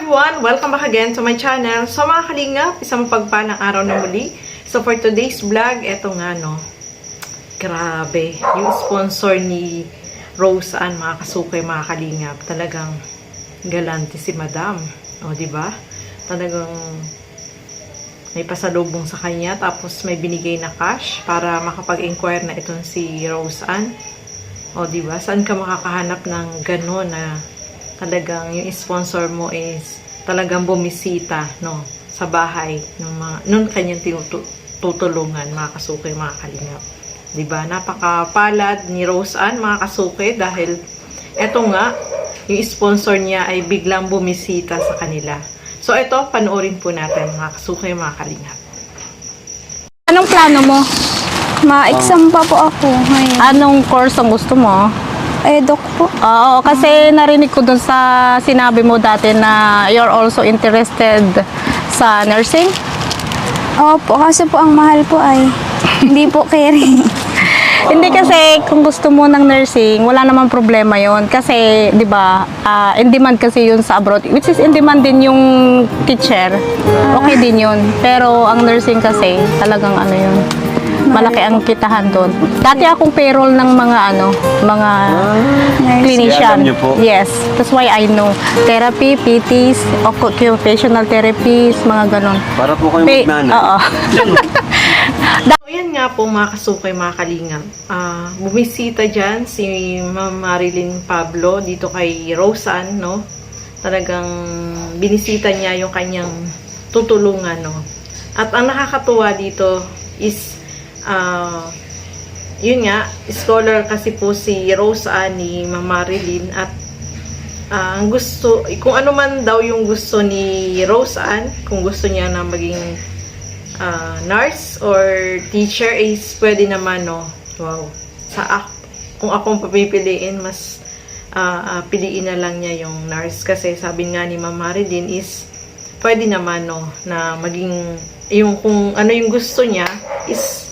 everyone! Welcome back again to my channel. So mga kalingap, isang mapagpalang araw na muli. So for today's vlog, eto nga no, grabe, yung sponsor ni Rose Ann, mga kasukay, mga kalingap, talagang galante si Madam. O, diba? Talagang may pasalubong sa kanya, tapos may binigay na cash para makapag-inquire na itong si Rose Ann. O, diba? Saan ka makakahanap ng gano'n na talagang yung sponsor mo is talagang bumisita, no, sa bahay nung kanyang tutulungan, mga kasukay, mga kalingap. Diba? Napakapalad ni Rose Ann, mga kasukay, dahil eto nga, yung sponsor niya ay biglang bumisita sa kanila. So, ito, panoorin po natin, mga kasukay, mga kalingap. Anong plano mo? Ma-exam pa po ako ngayon. Anong course ang gusto mo? Doc po. Oo, kasi narinig ko dun sa sinabi mo dati na you're also interested sa nursing. Opo, kasi po ang mahal po ay hindi po carry. Hindi kasi kung gusto mo ng nursing, wala namang problema yon. Kasi, di ba, in demand kasi yun sa abroad. Which is in demand din yung teacher. Okay din yun. Pero ang nursing kasi, talagang ano yun. Malaki ang kitahan doon. Dati akong payroll ng mga clinician. Yes. That's why I know. Therapy, PTs, occupational therapies, mga ganon. Para po kayong magnanay. Oo. So, yan nga po, mga kasukay, mga kalingap. Bumisita dyan si Ma'am Marilyn Pablo dito kay Rose Ann, no? Talagang binisita niya yung kanyang tutulungan, no? At ang nakakatuwa dito is yun nga, scholar kasi po si Rose Ann ni Ma'am Marilyn, at ang gusto, kung ano man daw yung gusto ni Rose Ann, kung gusto niya na maging nurse or teacher is pwede naman, no? Wow. Kung akong papipiliin, mas piliin na lang niya yung nurse, kasi sabi nga ni Ma'am Marilyn is pwede naman, no, na maging yung kung ano yung gusto niya is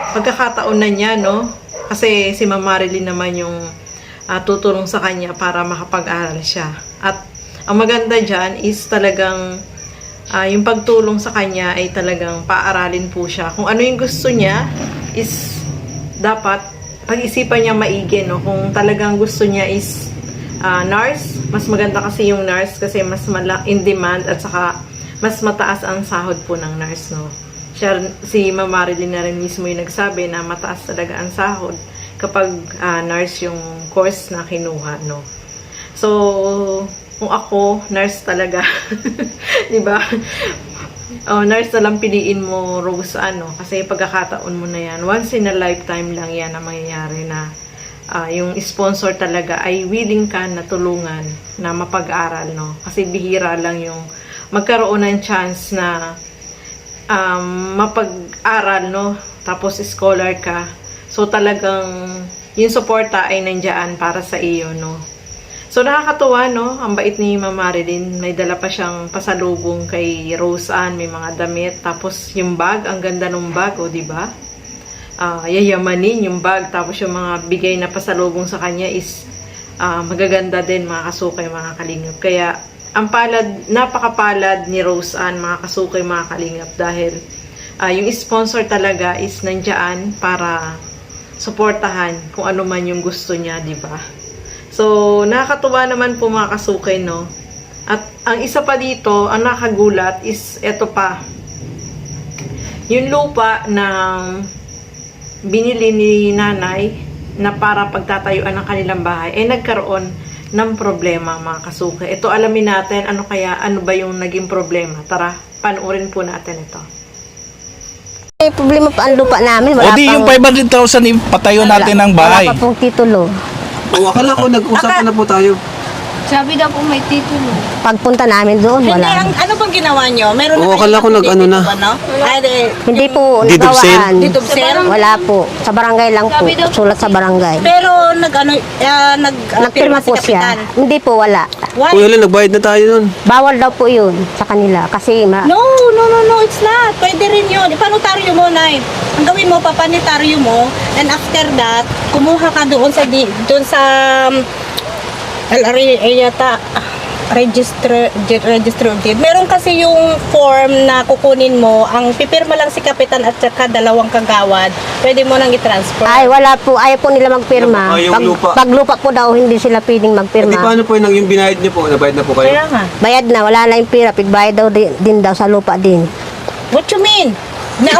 pagkakataon na niya, no? Kasi si Ma'am Marilyn naman yung tutulong sa kanya para makapag-aral siya. At ang maganda dyan is talagang yung pagtulong sa kanya ay talagang paaralin po siya. Kung ano yung gusto niya is dapat pag-isipan niya maigi, no? Kung talagang gusto niya is nurse, mas maganda kasi yung nurse kasi mas in demand at saka mas mataas ang sahod po ng nurse, no? Si Ma'am Marilyn na rin mismo yung nagsabi na mataas talaga ang sahod kapag nurse yung course na kinuha, no? So, kung ako, nurse talaga. Diba? Nurse na lang piliin mo, Rose Ann, no? Kasi pagkakataon mo na yan, once in a lifetime lang yan na mangyayari na yung sponsor talaga ay willing ka na tulungan na mapag-aral, no? Kasi bihira lang yung magkaroon ng chance na mapag-aral, no? Tapos scholar ka. So talagang yung suporta ay nandiyan para sa iyo, no? So nakakatuwa, no? Ang bait ni Ma'am Marilyn. May dala pa siyang pasalubong kay Rose Ann, may mga damit. Tapos yung bag, ang ganda ng bag, o diba? Yayamanin yung bag. Tapos yung mga bigay na pasalubong sa kanya is magaganda din, mga kasukay, mga kalingap. Kaya ang napakapalad ni Rose Ann, mga kasukay, mga kalingap, dahil yung sponsor talaga is nandiyan para suportahan kung ano man yung gusto niya, di ba? So, nakakatuwa naman po, mga kasukay, no? At ang isa pa dito, ang nakagulat is eto pa. Yung lupa na binili ni nanay na para pagtatayuan ng kanilang bahay ay nagkaroon ng problema, mga kasukay. Ito, alamin natin ano ba yung naging problema. Tara, panoorin po natin ito. May problema pa ang lupa namin. Wala O di yung 500,000 ipatayo natin ng bahay. Wala pa pong titulo. Akala ko nag-usapan na po tayo. Sabi daw po may titulo. Pagpunta namin doon, Hindi, wala. ano bang ginawa nyo? Meron Oo, akala ko nag-ano na. Hindi po Deed of sale? nagawaan. Deed of sale? Wala po. Sa barangay lang po. Sulat sa barangay. Pero Nagpirma po siya. Hindi po, wala. Why? Kuya Len, nagbayad na tayo nun. Bawal daw po yun sa kanila. Kasi No, it's not. Pwede rin yun. Ipanotaryo mo, Nay. Ang gawin mo, papanitaryo mo, and after that, kumuha ka doon sa LRA yata. registry of deed. Meron kasi yung form na kukunin mo, ang pipirma lang si kapitan at saka dalawang kagawad. Pwede mo nang i-transfer. Ay, wala po. Ayaw po nila magpirma. Yung lupa. Pag lupa po daw, hindi sila pwedeng Di magpirma. paano po yung binayad niyo po? Nabayad na po kayo? Kaya nga. Bayad na, wala na yung pira. Pigbayad daw din daw sa lupa din. What you mean? Na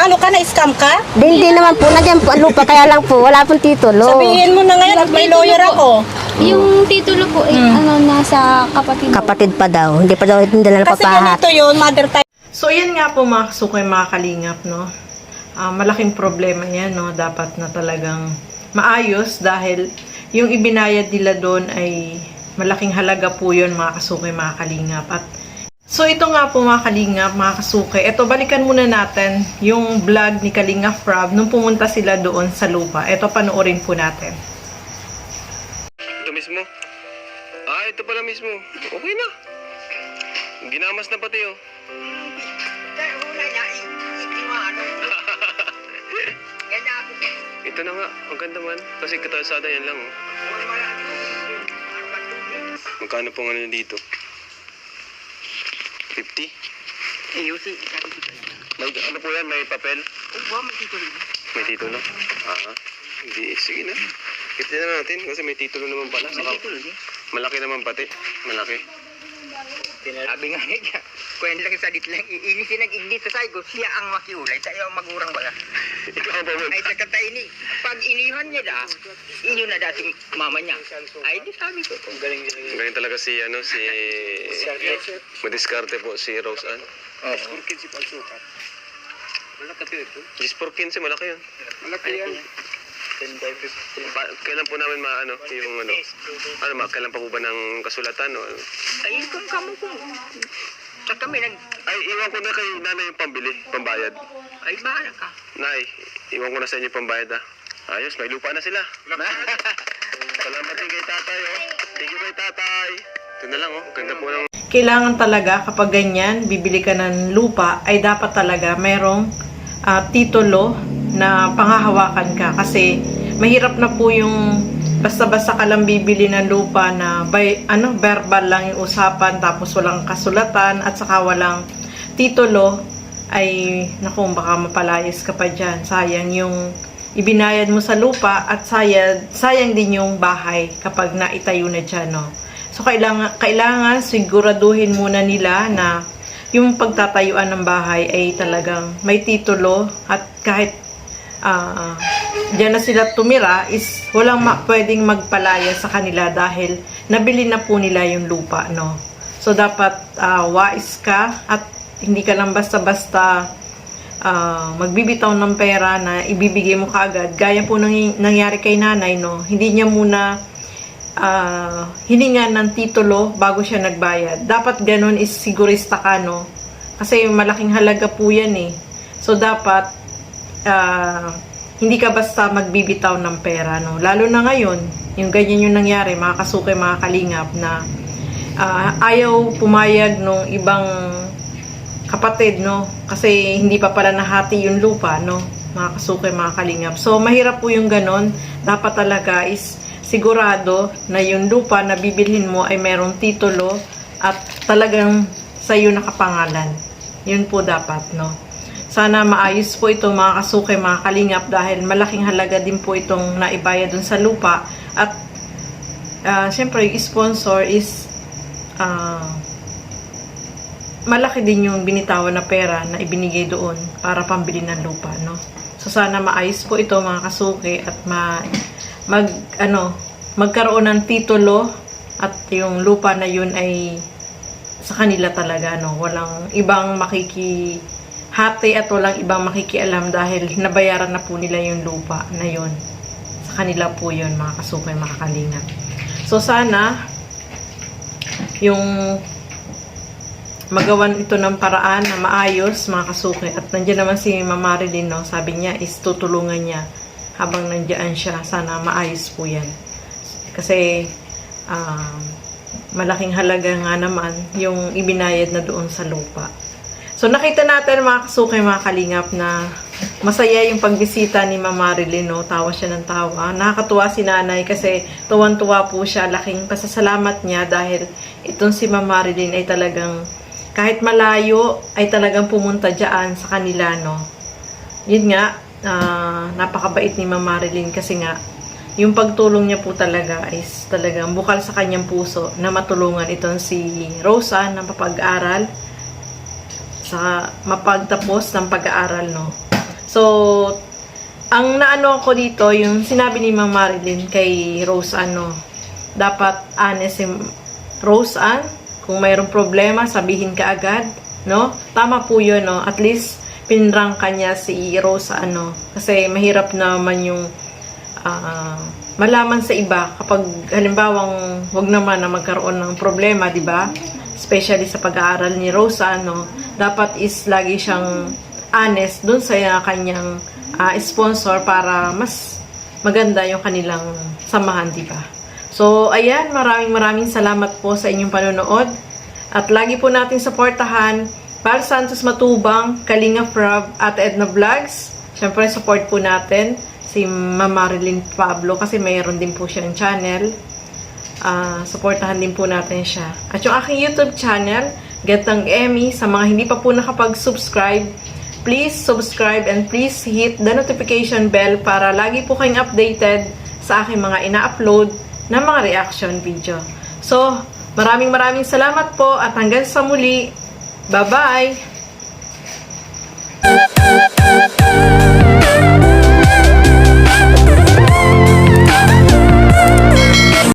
ano ka, na-scam ka? Din naman po, nandiyan po ang lupa. Kaya lang po, wala pong titulo. Sabihin mo na ngayon, may lawyer ako. Yung titulo po, nasa kapatid. Kapatid pa daw. Hindi pa daw hindi nila Kasi napapahat. ganito yun, mother type. So, yan nga po mga kasukoy, mga kalingap, no? Malaking problema yan, no? Dapat na talagang maayos dahil yung ibinayad nila doon ay malaking halaga po yun, mga kasukoy, mga kalingap. At so, ito nga po mga kalingap, mga kasukoy. Ito, balikan muna natin yung vlog ni Kalingap Rob nung pumunta sila doon sa lupa. Ito, panoorin po natin. Ito mismo? Ito pala mismo. Okay na. Ginamas na pati oh. Ito na nga. Ang ganda man. Kasi katalsada yan lang oh. Magkano pong ano dito? 50? May, ano po yan? May papel? May titulo? Hindi. Sige na. Kita na natin kasi may titulo naman pala. Saka, malaki naman pati. Malaki. Sabi nga niya, kung lang sa dit lang, iinisin nag-igdito sa ko, siya ang makiulay, tayo ang magurang bala. Ikaw ba mo? Ay, sa katay ni, pag inihan niya da, iyo na dating mama niya. Ay, di sabi ko. Galing talaga si, ano, si... Madiskarte po si Rose Ann. Gis for 15, malaki yun. Malaki yan. Kailan po namin maano, yung ano, kailan pa po ba ng kasulatan? O? Ay, kung kamo ko. Sa kami nag, Ay, iwan ko na kay nanay yung pambili, pambayad. ay bahala ka. Nay, iwan ko na sa inyo yung pambayad ha. Ayos, may lupa na sila. Salamat din kay tatay oh. Thank you kay tatay. Ito na lang oh, ganda po ng... Kailangan talaga kapag ganyan, bibili ka ng lupa, ay dapat talaga merong titulo na panghahawakan ka. Kasi mahirap na po yung basta-basta ka lang bibili ng lupa na verbal lang yung usapan tapos walang kasulatan at saka walang titulo ay naku, baka mapalayas ka pa dyan. Sayang yung ibinayad mo sa lupa at sayang din yung bahay kapag naitayo na dyan, no? So, kailangan siguraduhin muna nila na yung pagtatayuan ng bahay ay talagang may titulo at kahit diyan na sila tumira is walang pwedeng magpalaya sa kanila dahil nabili na po nila yung lupa, no? So, dapat wais ka at hindi ka lang basta-basta magbibitaw ng pera na ibibigay mo kaagad. Gaya po nangyari kay nanay, no? Hindi niya muna hininga ng titulo bago siya nagbayad. Dapat ganun is sigurista ka, no? Kasi malaking halaga po yan eh. So, dapat hindi ka basta magbibitaw ng pera, no? Lalo na ngayon, yung ganyan yung nangyari, mga kasukay, mga kalingap, na ayaw pumayag nung ibang kapatid, no? Kasi hindi pa pala nahati yung lupa, no? Mga kasukay, mga kalingap. So, mahirap po yung ganon. Dapat talaga is sigurado na yung lupa na bibilhin mo ay merong titulo at talagang sa'yo nakapangalan. Yun po dapat, no? Sana maayos po ito, mga kasukay, mga kalingap, dahil malaking halaga din po itong naibayad dun sa lupa. At syempre, yung sponsor is malaki din yung binitawan na pera na ibinigay doon para pambili ng lupa, no? So, sana maayos po ito, mga kasuki, at magkaroon ng titulo at yung lupa na yun ay sa kanila talaga, no? Walang ibang makikihati at walang ibang makikialam dahil nabayaran na po nila yung lupa na yun. Sa kanila po yun, mga kasukay, mga kalingap. So, sana yung magawan ito ng paraan na maayos, mga kasukay. At nandiyan naman si Mama Marilyn, no? Sabi niya is tutulungan niya habang nandiyan siya. Sana maayos po yan. Kasi malaking halaga nga naman yung ibinayad na doon sa lupa. So, nakita natin, mga kasukay, mga kalingap, na masaya yung pagbisita ni Ma'am Marilyn, no? Tawa siya ng tawa. Nakakatuwa si nanay kasi tuwan-tuwa po siya. Laking pasasalamat niya dahil itong si Ma'am Marilyn ay talagang kahit malayo ay talagang pumunta dyan sa kanila, no? Yun nga, napakabait ni Ma'am Marilyn kasi nga yung pagtulong niya po talaga is talagang bukal sa kanyang puso na matulungan itong si Rosa na mapag-aral sa mapagtapos ng pag-aaral, no? So, ang naano ako dito, yung sinabi ni Ma'am Marilyn kay Rose Ann, no? Dapat honest si Rose Ann. Kung mayroong problema, sabihin ka agad, no? Tama po yun, no? At least, pinrang kanya si Rose Ann, no? Kasi mahirap naman yung malaman sa iba kapag halimbawang wag naman na magkaroon ng problema, di ba? Especially sa pag-aaral ni Rosa, no? Dapat is lagi siyang honest dun sa kanyang sponsor para mas maganda yung kanilang samahan, di ba? So, ayan, maraming salamat po sa inyong panonood. At lagi po natin supportahan Val Santos Matubang, Kalinga Frab, at Edna Vlogs. Siyempre, support po natin si Ma'am Marilyn Pablo kasi mayroon din po siyang channel. Supportahan din po natin siya. At yung aking YouTube channel, Getang Emmy, sa mga hindi pa po nakapag-subscribe, please subscribe and please hit the notification bell para lagi po kayong updated sa aking mga ina-upload na mga reaction video. So, maraming salamat po at hanggang sa muli. Bye-bye!